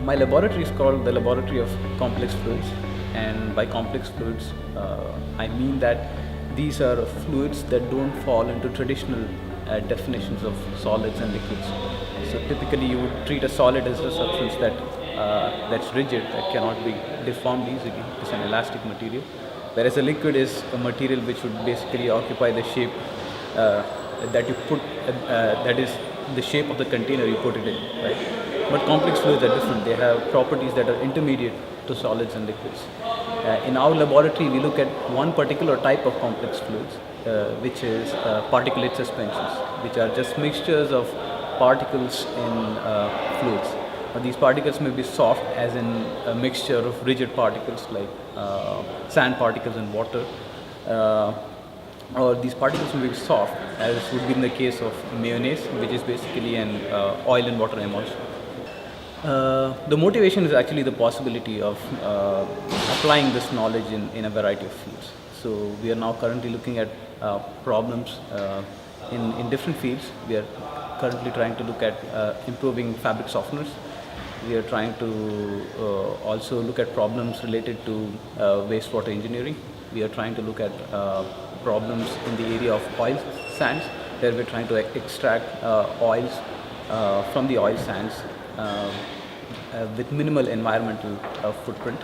My laboratory is called the Laboratory of Complex Fluids, and by complex fluids, I mean that these are fluids that don't fall into traditional definitions of solids and liquids. So typically, you would treat a solid as a substance that's rigid, that cannot be deformed easily. It's an elastic material, whereas a liquid is a material which would basically occupy the shape that you put, that is the shape of the container you put it in, right? But complex fluids are different. They have properties that are intermediate to solids and liquids. In our laboratory, we look at one particular type of complex fluids, which is particulate suspensions, which are just mixtures of particles in fluids. These particles may be soft, as in a mixture of rigid particles like sand particles in water, or these particles may be soft, as would be in the case of mayonnaise, which is basically an oil and water emulsion. The motivation is actually the possibility of applying this knowledge in a variety of fields. So we are now currently looking at problems in different fields. We are currently trying to look at improving fabric softeners. We are trying to also look at problems related to wastewater engineering. We are trying to look at problems in the area of oil sands, where we're trying to extract oils from the oil sands with minimal environmental footprint.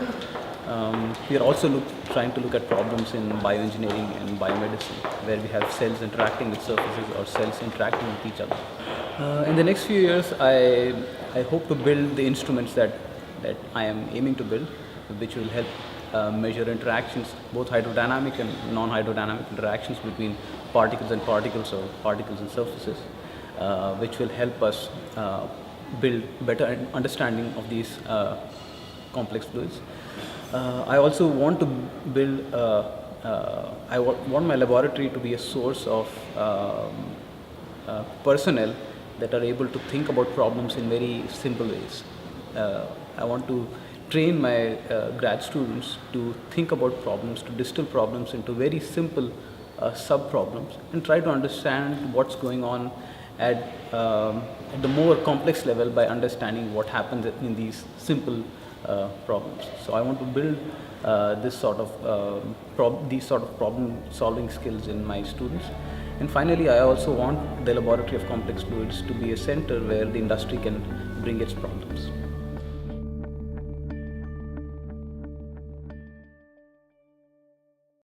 We are also trying to look at problems in bioengineering and biomedicine, where we have cells interacting with surfaces or cells interacting with each other. In the next few years, I hope to build the instruments that I am aiming to build, which will help measure interactions, both hydrodynamic and non-hydrodynamic interactions between particles and particles, or particles and surfaces, which will help us build better understanding of these complex fluids. I also want to build, I want my laboratory to be a source of personnel that are able to think about problems in very simple ways. I want to train my grad students to think about problems, to distill problems into very simple sub-problems, and try to understand what's going on at the more complex level by understanding what happens in these simple problems. So I want to build these sort of problem-solving skills in my students. And finally, I also want the Laboratory of Complex Fluids to be a center where the industry can bring its problems.